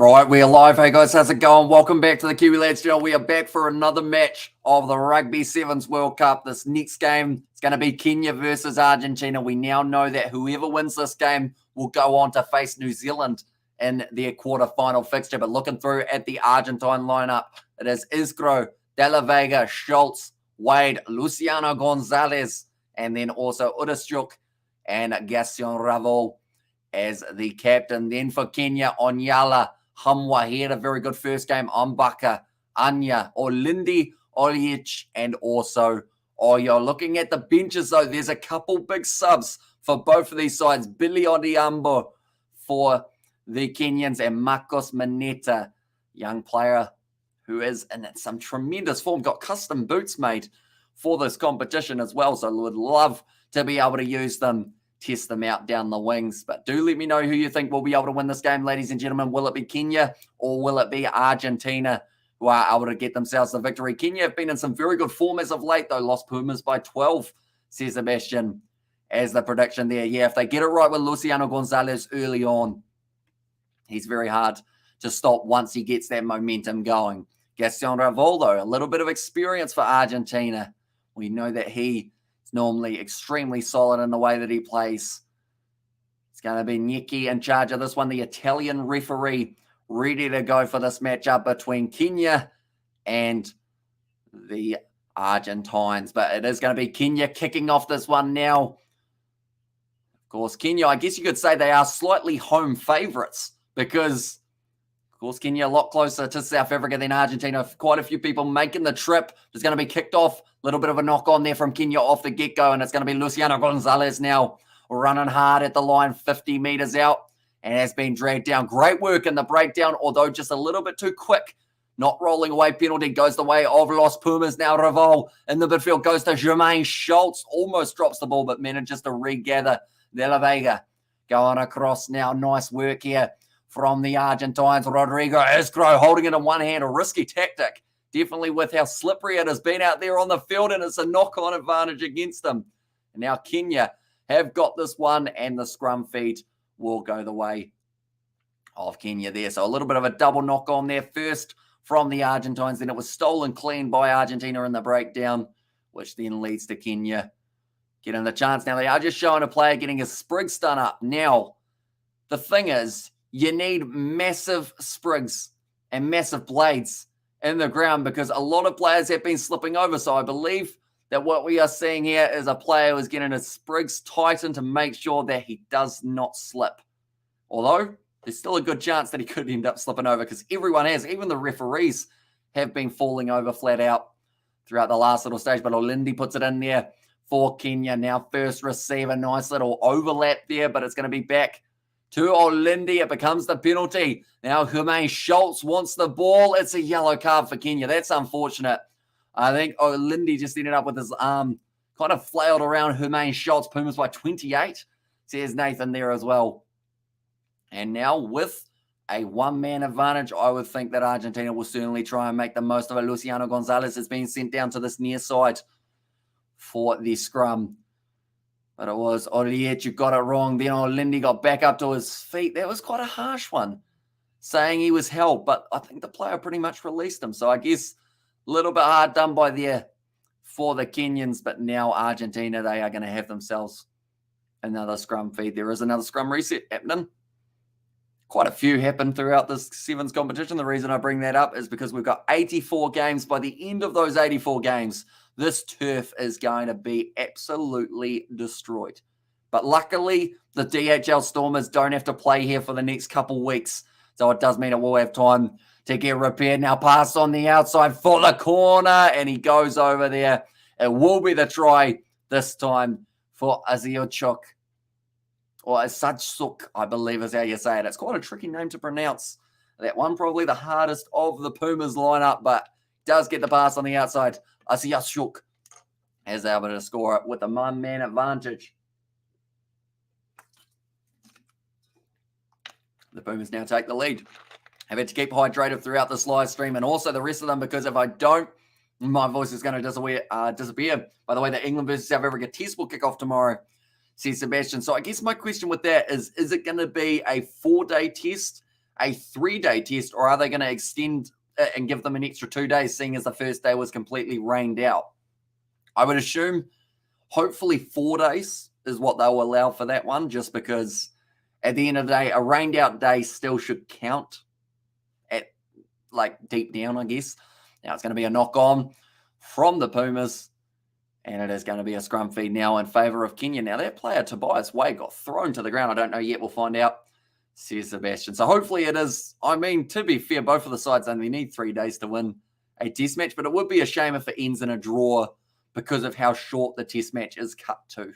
Right, we are live. Hey guys, how's it going? Welcome back to the Kiwi Lads channel. We are back for another match of the Rugby Sevens World Cup. This next game is going to be Kenya versus Argentina. We now know that whoever wins this game will go on to face New Zealand in their quarterfinal fixture. But looking through at the Argentine lineup, it is Isgro, De La Vega, Schultz, Wade, Luciano Gonzalez, and then also Udasyuk and Gaston Ravel as the captain. Then for Kenya, Onyala, Hamwa had a very good first game. Mbaka, Anya, Olindi, Oliech, and also Oyo. Looking at the benches, though, there's a couple big subs for both of these sides. Billy Odiambo for the Kenyans and Marcos Maneta, young player who is in some tremendous form. Got custom boots made for this competition as well, so would love to be able to use them, test them out down the wings. But do let me know who you think will be able to win this game, ladies and gentlemen. Will it be Kenya or will it be Argentina who are able to get themselves the victory? Kenya have been in some very good form as of late, though. Los Pumas by 12, says Sebastian, as the prediction there. Yeah, if they get it right with Luciano Gonzalez early on, he's very hard to stop once he gets that momentum going. Gaston Ravel, though, a little bit of experience for Argentina. We know that he normally extremely solid in the way that he plays. It's going to be Nicky in charge of this one, the Italian referee, ready to go for this matchup between Kenya and the Argentines. But it is going to be Kenya kicking off this one now. Of course, Kenya, I guess you could say they are slightly home favourites because, of course, Kenya a lot closer to South Africa than Argentina. Quite a few people making the trip. It's going to be kicked off. A little bit of a knock on there from Kenya off the get-go, and it's going to be Luciano Gonzalez now running hard at the line, 50 metres out, and has been dragged down. Great work in the breakdown, although just a little bit too quick. Not rolling away. Penalty goes the way of Los Pumas. Now Ravel in the midfield goes to Jermaine Schultz. Almost drops the ball, but manages to regather. De La Vega going across now. Nice work here from the Argentines. Rodrigo Isgro holding it in one hand. A risky tactic. Definitely with how slippery it has been out there on the field, and it's a knock-on advantage against them. And now Kenya have got this one, and the scrum feed will go the way of Kenya there. So a little bit of a double knock-on there. First from the Argentines, then it was stolen clean by Argentina in the breakdown, which then leads to Kenya getting the chance. Now they are just showing a player getting his sprigs done up. Now, the thing is, you need massive sprigs and massive blades in the ground because a lot of players have been slipping over. So I believe that what we are seeing here is a player who's getting his sprigs tightened to make sure that he does not slip. Although there's still a good chance that he could end up slipping over because everyone has, even the referees have been falling over flat out throughout the last little stage. But Olindi puts it in there for Kenya. Now first receiver, nice little overlap there, but it's going to be back to Olindi. It becomes the penalty. Now Jermaine Schultz wants the ball. It's a yellow card for Kenya. That's unfortunate. I think Olindi just ended up with his arm kind of flailed around Jermaine Schultz. Pumas by 28, says Nathan there as well. And now with a one-man advantage, I would think that Argentina will certainly try and make the most of it. Luciano Gonzalez has been sent down to this near side for the scrum. But it was Oliech who got it wrong. Then Olindi got back up to his feet. That was quite a harsh one, saying he was held. But I think the player pretty much released him. So I guess a little bit hard done by there for the Kenyans. But now Argentina, they are going to have themselves another scrum feed. There is another scrum reset happening. Quite a few happened throughout this Sevens competition. The reason I bring that up is because we've got 84 games. By the end of those 84 games, this turf is going to be absolutely destroyed. But luckily, the DHL Stormers don't have to play here for the next couple weeks. So it does mean it will have time to get repaired. Now pass on the outside for the corner, and he goes over there. It will be the try this time for Aziochuk. Or Asajsuk, I believe is how you say it. It's quite a tricky name to pronounce. That one probably the hardest of the Pumas lineup, but does get the pass on the outside. Asajsuk is able to score it with a one-man advantage. The Pumas now take the lead. I've had to keep hydrated throughout this live stream and also the rest of them because if I don't, my voice is going to disappear. By the way, the England versus South Africa test will kick off tomorrow, says Sebastian. So I guess my question with that is it going to be a 4-day test, a 3-day test, or are they going to extend it and give them an extra 2 days, seeing as the first day was completely rained out? I would assume hopefully 4 days is what they'll allow for that one, just because at the end of the day, a rained out day still should count at like deep down, I guess. Now it's going to be a knock on from the Pumas, and it is going to be a scrum feed now in favour of Kenya. Now that player, Tobias Wade, got thrown to the ground. I don't know yet. We'll find out, says Sebastian. So hopefully it is. I mean, to be fair, both of the sides only need 3 days to win a test match, but it would be a shame if it ends in a draw because of how short the test match is cut to.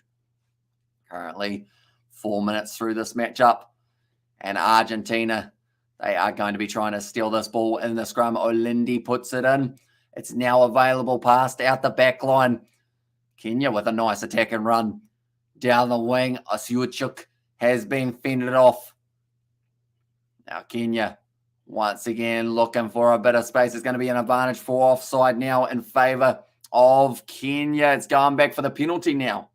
Currently 4 minutes through this matchup, and Argentina, they are going to be trying to steal this ball in the scrum. Olindi puts it in. It's now available, passed out the back line. Kenya with a nice attack and run down the wing. Osiuchuk has been fended off. Now Kenya once again looking for a bit of space. It's going to be an advantage for offside now in favour of Kenya. It's going back for the penalty now.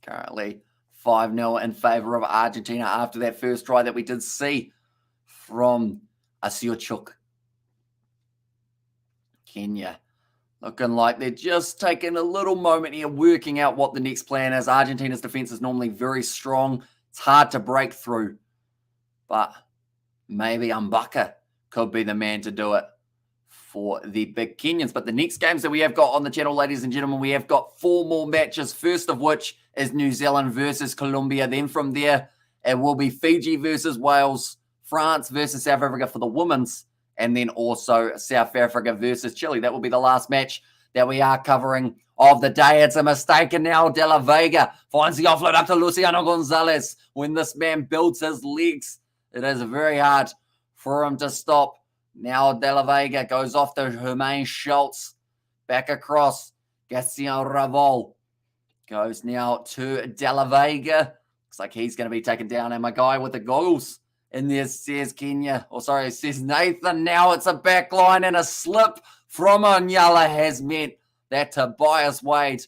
Currently 5-0 in favour of Argentina after that first try that we did see from Osiuchuk. Kenya looking like they're just taking a little moment here, working out what the next plan is. Argentina's defence is normally very strong. It's hard to break through. But maybe Mbaka could be the man to do it for the big Kenyans. But the next games that we have got on the channel, ladies and gentlemen, we have got 4 more matches. First of which is New Zealand versus Colombia. Then from there, it will be Fiji versus Wales, France versus South Africa for the women's, and then also South Africa versus Chile. That will be the last match that we are covering of the day. It's a mistake, and now De La Vega finds the offload up to Luciano Gonzalez. When this man builds his legs, it is very hard for him to stop. Now De La Vega goes off to Hermaine Schultz. Back across. Gaston Ravol goes now to De La Vega. Looks like he's going to be taken down. And my guy with the goggles in there says Kenya. Says Nathan. Now it's a back line, and a slip from Onyala has meant that Tobias Wade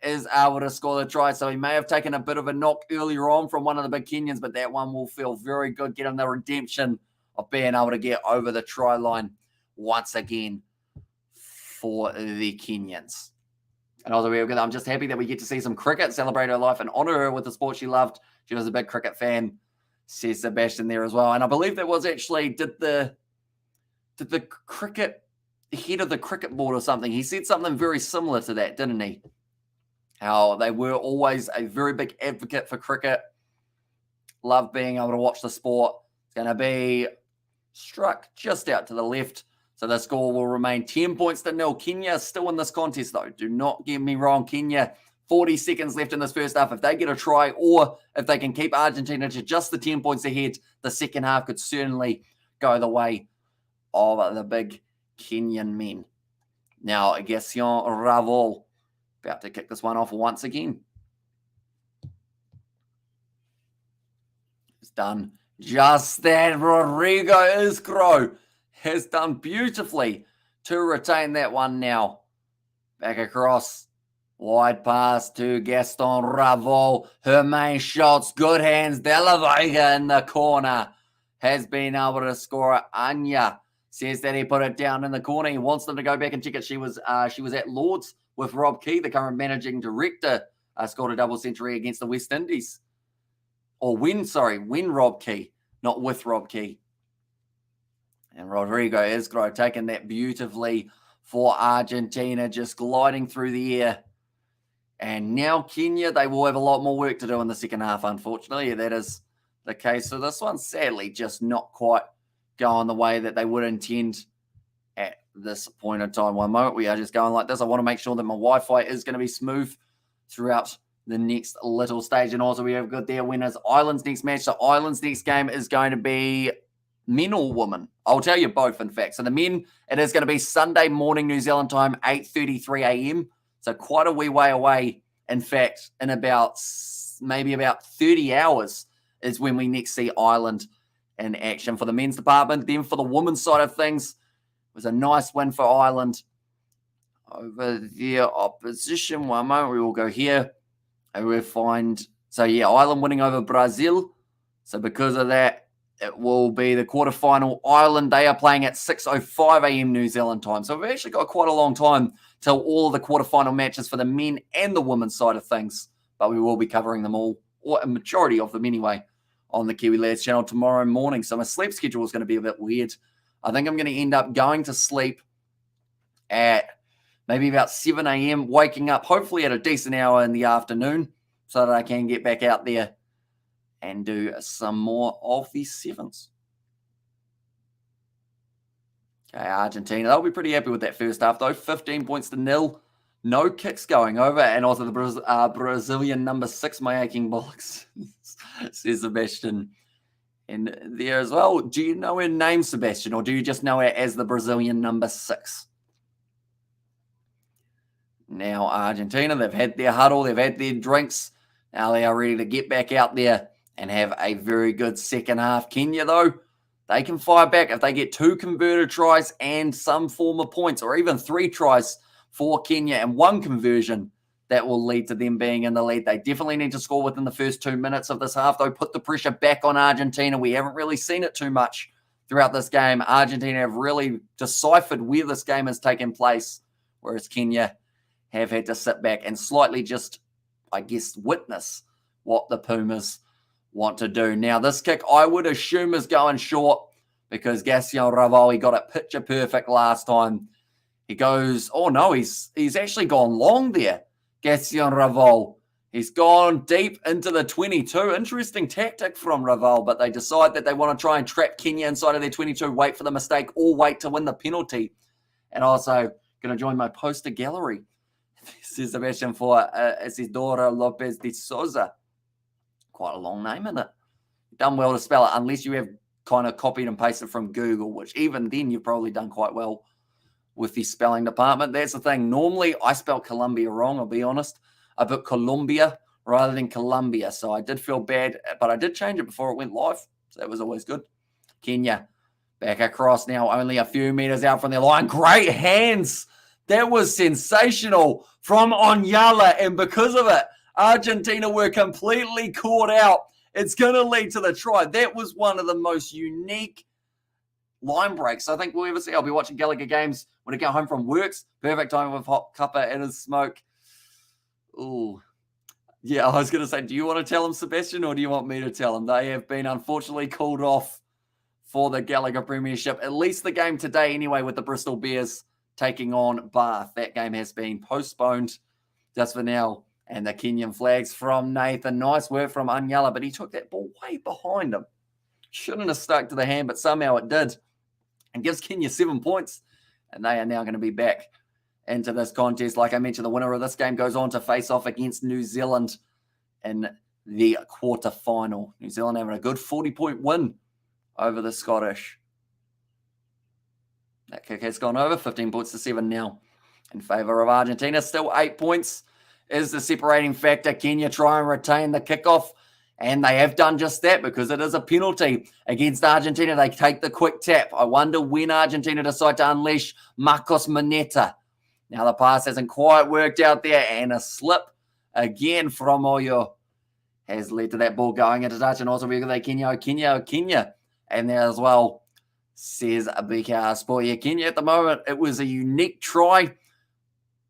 is able to score the try. So he may have taken a bit of a knock earlier on from one of the big Kenyans, but that one will feel very good, getting the redemption of being able to get over the try line once again for the Kenyans. And also, I'm just happy that we get to see some cricket, celebrate her life, and honour her with the sport she loved. She was a big cricket fan, says Sebastian there as well. And I believe that was actually, did the cricket, head of the cricket board or something, he said something very similar to that, didn't he? How they were always a very big advocate for cricket. Love being able to watch the sport. It's going to be struck just out to the left. So the score will remain 10 points to 0. Kenya still in this contest, though. Do not get me wrong. Kenya, 40 seconds left in this first half. If they get a try, or if they can keep Argentina to just the 10 points ahead, the second half could certainly go the way of the big Kenyan men. Now, Gaston Ravol about to kick this one off once again. It's done just that. Rodrigo Isgro has done beautifully to retain that one now. Back across. Wide pass to Gaston Ravol. Hermaine Schultz. Good hands. De La Vega in the corner has been able to score. Anya says that he put it down in the corner. He wants them to go back and check it. She was at Lords with Rob Key, the current managing director. Scored a double century against the West Indies. Or when Rob Key, not with Rob Key. And Rodrigo Isgro taking that beautifully for Argentina, just gliding through the air. And now Kenya, they will have a lot more work to do in the second half, unfortunately. That is the case for this one. Sadly, just not quite going the way that they would intend at this point in time. One moment, we are just going like this. I want to make sure that my Wi-Fi is going to be smooth throughout the next little stage. And also we have got their winners, Ireland's next match. So Ireland's next game is going to be men or women? I'll tell you both, in fact. So the men, it is going to be Sunday morning New Zealand time, 8:33 a.m. So quite a wee way away. In fact, in maybe about 30 hours is when we next see Ireland in action for the men's department. Then for the women's side of things, it was a nice win for Ireland over their opposition. One moment, we will go here. And we'll find, Ireland winning over Brazil So because of that, it will be the quarterfinal Ireland. They are playing at 6:05 a.m. New Zealand time. So we've actually got quite a long time till all of the quarterfinal matches for the men and the women's side of things. But we will be covering them all, or a majority of them anyway, on the Kiwi Lads channel tomorrow morning. So my sleep schedule is going to be a bit weird. I think I'm going to end up going to sleep at maybe about 7 a.m., waking up hopefully at a decent hour in the afternoon so that I can get back out there and do some more of these sevens. Okay, Argentina, they'll be pretty happy with that first half, though. 15 points to 0. No kicks going over. And also the Brazilian number 6, my aching bollocks, says Sebastian in there as well. Do you know her name, Sebastian, or do you just know her as the Brazilian number 6? Now, Argentina, they've had their huddle, they've had their drinks. Now they are ready to get back out there and have a very good second half. Kenya, though, they can fire back if they get 2 converted tries and some form of points, or even 3 tries for Kenya and 1 conversion. That will lead to them being in the lead. They definitely need to score within the first 2 minutes of this half, though. Put the pressure back on Argentina. We haven't really seen it too much throughout this game. Argentina have really deciphered where this game has taken place, whereas Kenya have had to sit back and slightly just, I guess, witness what the Pumas want to do. Now, this kick, I would assume, is going short because Gaston Raval, he got it picture perfect last time. He goes, oh no, he's actually gone long there, Gaston Raval. He's gone deep into the 22. Interesting tactic from Raval, but they decide that they want to try and trap Kenya inside of their 22, wait for the mistake, or wait to win the penalty. And also, going to join my poster gallery. This is Sebastian for Isidora Lopez de Souza. Quite a long name, isn't it? Done well to spell it, unless you have kind of copied and pasted from Google, which even then you've probably done quite well with the spelling department. That's the thing. Normally, I spell Colombia wrong, I'll be honest. I put Colombia rather than Colombia, so I did feel bad, but I did change it before it went live, so that was always good. Kenya back across now, only a few meters out from their line. Great hands. That was sensational from Onyala, and because of it, Argentina were completely caught out. It's going to lead to the try. That was one of the most unique line breaks I think we'll ever see. I'll be watching Gallagher games when I get home from works. Perfect time with hot cuppa and a smoke. Ooh. Yeah, I was going to say, do you want to tell him, Sebastian, or do you want me to tell him? They have been unfortunately called off for the Gallagher Premiership. At least the game today anyway, with the Bristol Bears taking on Bath. That game has been postponed just for now. And the Kenyan flags from Nathan. Nice work from Anyala, but he took that ball way behind him. Shouldn't have stuck to the hand, but somehow it did. And gives Kenya 7 points. And they are now going to be back into this contest. Like I mentioned, the winner of this game goes on to face off against New Zealand in the quarterfinal. New Zealand having a good 40-point win over the Scottish. That kick has gone over, 15 points to 7 now in favour of Argentina. Still 8 points is the separating factor. Kenya try and retain the kickoff, and they have done just that because it is a penalty against Argentina. They take the quick tap. I wonder when Argentina decide to unleash Marcos Moneta. Now the pass hasn't quite worked out there, and a slip again from Oyo has led to that ball going into touch. And also we've got Kenya. And there as well, says Abika Sport. Yeah, Kenya at the moment, it was a unique try.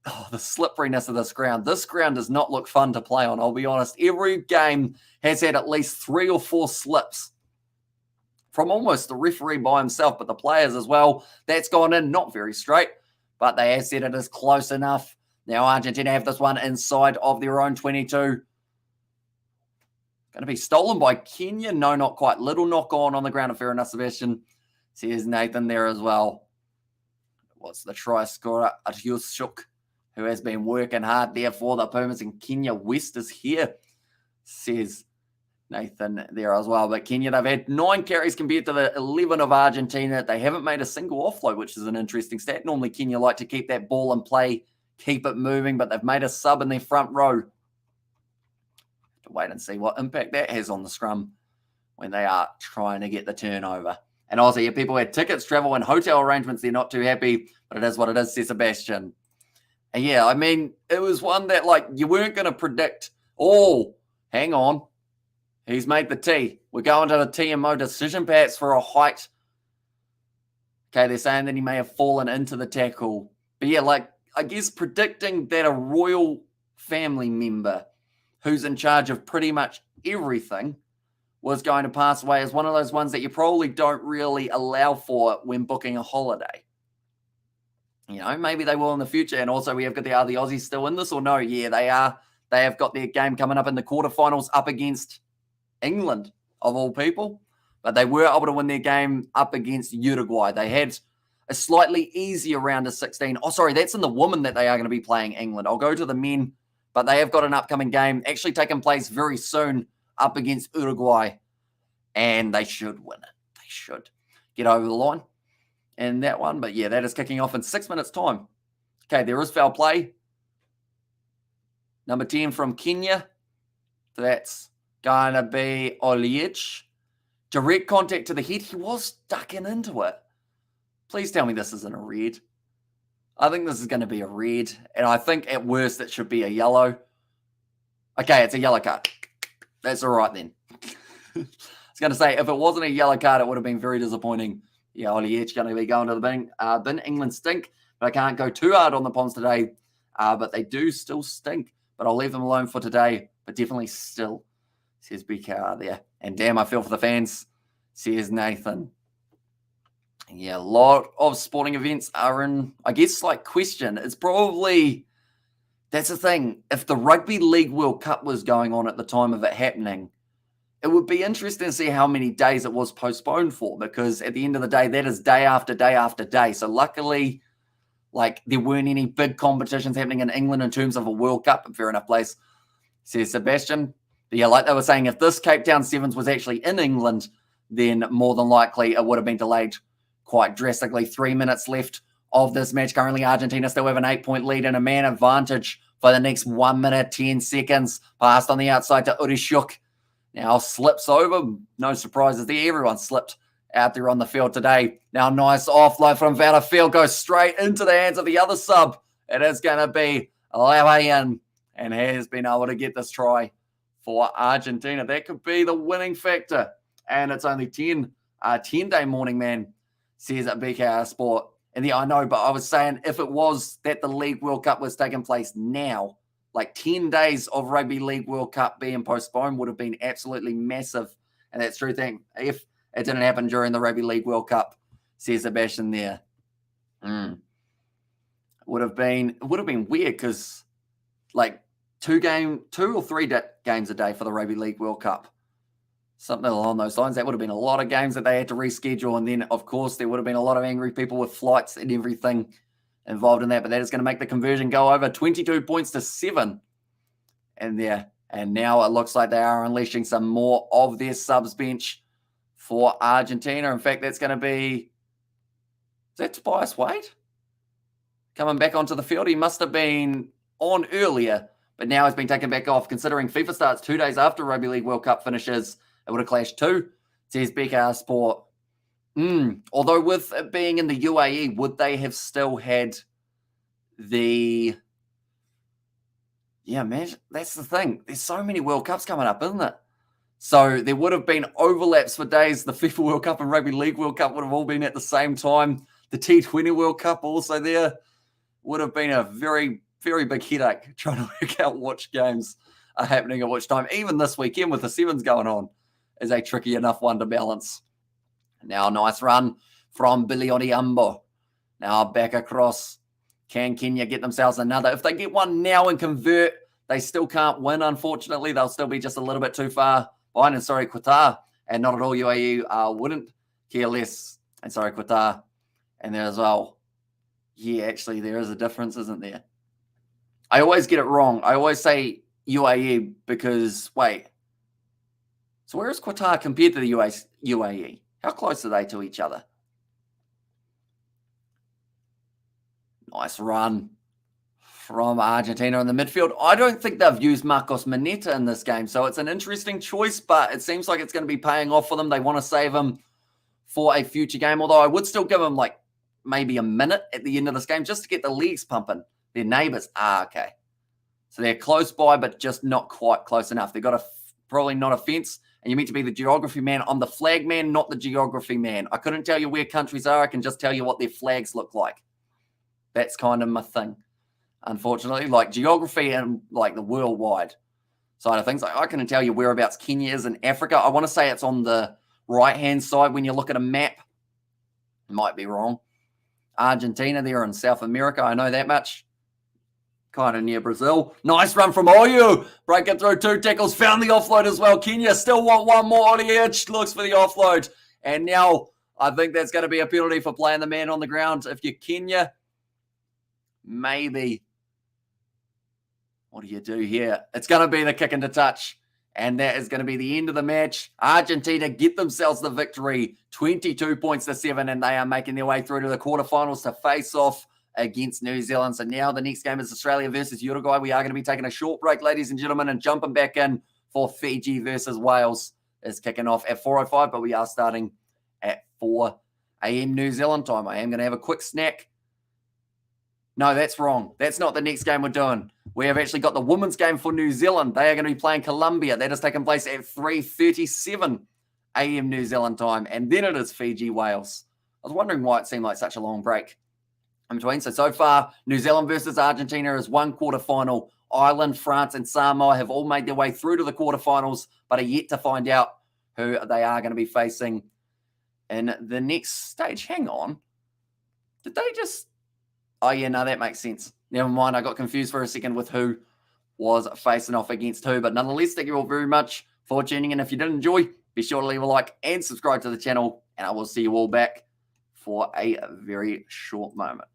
Oh, the slipperiness of this ground. This ground does not look fun to play on, I'll be honest. Every game has had at least 3 or 4 slips from almost the referee by himself, but the players as well. That's gone in, not very straight, but they have said it is close enough. Now Argentina have this one inside of their own 22. Going to be stolen by Kenya. No, not quite. Little knock on the ground. Fair enough, Sebastian. Says Nathan there as well. What's the try scorer? Atyushuk, who has been working hard there for the Pumas, and Kenya West is here, says Nathan there as well. But Kenya, they've had 9 carries compared to the 11 of Argentina. They haven't made a single offload, which is an interesting stat. Normally, Kenya like to keep that ball in play, keep it moving, but they've made a sub in their front row. To wait and see what impact that has on the scrum when they are trying to get the turnover. And also, yeah, people had tickets, travel, and hotel arrangements. They're not too happy, but it is what it is, says Sebastian. And yeah, I mean, it was one that, like, you weren't going to predict, oh, hang on, he's made the tee. We're going to the TMO decision, perhaps for a height. Okay, they're saying that he may have fallen into the tackle. But yeah, like, I guess predicting that a royal family member who's in charge of pretty much everything was going to pass away is one of those ones that you probably don't really allow for when booking a holiday. You know, maybe they will in the future. And also, we have got are the Aussies still in this or no? Yeah, they are. They have got their game coming up in the quarterfinals up against England, of all people. But they were able to win their game up against Uruguay. They had a slightly easier round of 16. Oh, sorry, that's in the women that they are going to be playing England. I'll go to the men, but they have got an upcoming game actually taking place very soon up against Uruguay. And they should win it. They should get over the line in that one. But yeah, that is kicking off in 6 minutes' time. Okay, there is foul play. Number 10 from Kenya. So that's going to be Oliech. Direct contact to the head. He was ducking into it. Please tell me this isn't a red. I think this is going to be a red. And I think at worst it should be a yellow. Okay, it's a yellow card. That's all right then. I was going to say, if it wasn't a yellow card, it would have been very disappointing. Yeah, Oliech going to be going to the bin. England stink, but I can't go too hard on the Poms today. But they do still stink. But I'll leave them alone for today. But definitely still, says BKR there. And damn, I feel for the fans, says Nathan. Yeah, a lot of sporting events are in, I guess, like question. It's probably, that's the thing. If the Rugby League World Cup was going on at the time of it happening, it would be interesting to see how many days it was postponed for, because at the end of the day, that is day after day after day. So luckily, like, there weren't any big competitions happening in England in terms of a World Cup. Fair enough place, says Sebastian. But yeah, like they were saying, if this Cape Town Sevens was actually in England, then more than likely it would have been delayed quite drastically. 3 minutes left of this match. Currently, Argentina still have an 8-point lead and a man advantage for the next 1 minute, 10 seconds. Passed on the outside to Urishuk. Now slips over. No surprises there. Everyone slipped out there on the field today. Now nice offload from Field goes straight into the hands of the other sub. It is going to be Lavayan, and has been able to get this try for Argentina. That could be the winning factor. And it's only 10-day morning, man, says at BKR Sport. And yeah, I know, but I was saying if it was that the League World Cup was taking place now, like 10 days of Rugby League World Cup being postponed would have been absolutely massive. And that's true thing. If it didn't happen during the Rugby League World Cup, says Sebastian there. It would have been weird because like 2 or 3 games a day for the Rugby League World Cup. Something along those lines. That would have been a lot of games that they had to reschedule. And then, of course, there would have been a lot of angry people with flights and everything involved in that. But that is going to make the conversion go over 22 points to 7. And now it looks like they are unleashing some more of their subs bench for Argentina. In fact, that's going to be, is that Tobias Wade? Coming back onto the field. He must have been on earlier, but now he's been taken back off. Considering FIFA starts 2 days after Rugby League World Cup finishes, it would have clashed too, says BKR Sport. Although with it being in the UAE, would they have still had the... Yeah, man, that's the thing. There's so many World Cups coming up, isn't it? So there would have been overlaps for days. The FIFA World Cup and Rugby League World Cup would have all been at the same time. The T20 World Cup also there would have been a very, very big headache trying to work out which games are happening at which time. Even this weekend with the Sevens going on is a tricky enough one to balance. Now a nice run from Billy Odiambo. Now back across. Can Kenya get themselves another? If they get one now and convert, they still can't win, unfortunately. They'll still be just a little bit too far behind. And sorry, Qatar. And not at all UAE wouldn't care less. And sorry, Qatar. And there as well. Yeah, actually, there is a difference, isn't there? I always get it wrong. I always say UAE because, wait. So where is Qatar compared to the UAE? How close are they to each other? Nice run from Argentina in the midfield. I don't think they've used Marcos Mineta in this game, so it's an interesting choice, but it seems like it's going to be paying off for them. They want to save him for a future game, although I would still give him like maybe a minute at the end of this game just to get the legs pumping. Their neighbours, okay. So they're close by, but just not quite close enough. They've got probably not a fence. and you're meant to be the geography man. I'm the flag man, not the geography man. I couldn't tell you where countries are. I can just tell you what their flags look like. That's kind of my thing, unfortunately. Like geography and like the worldwide side of things. Like, I couldn't tell you whereabouts Kenya is in Africa. I want to say it's on the right-hand side when you look at a map. Might be wrong. Argentina, they're in South America. I know that much. Kind of near Brazil. Nice run from Oyu. Breaking through 2 tackles. Found the offload as well. Kenya still want one more on the edge. Looks for the offload. And now I think that's going to be a penalty for playing the man on the ground. If you're Kenya, maybe. What do you do here? It's going to be the kick into touch. And that is going to be the end of the match. Argentina get themselves the victory, 22 points to 7, and they are making their way through to the quarterfinals to face off against New Zealand. So now the next game is Australia versus Uruguay. We are going to be taking a short break, ladies and gentlemen, and jumping back in for Fiji versus Wales is kicking off at 4:05, but we are starting at 4 a.m. New Zealand time. I am going to have a quick snack. No, that's wrong. That's not the next game we're doing. We have actually got the women's game for New Zealand. They are going to be playing Colombia. That is taking place at 3:37 a.m. New Zealand time. And then it is Fiji-Wales. I was wondering why it seemed like such a long break in between. So far, New Zealand versus Argentina is one quarterfinal. Ireland, France, and Samoa have all made their way through to the quarterfinals, but are yet to find out who they are going to be facing in the next stage. Hang on. Did they just... Oh, yeah, no, that makes sense. Never mind, I got confused for a second with who was facing off against who. But nonetheless, thank you all very much for tuning in. If you did enjoy, be sure to leave a like and subscribe to the channel. And I will see you all back for a very short moment.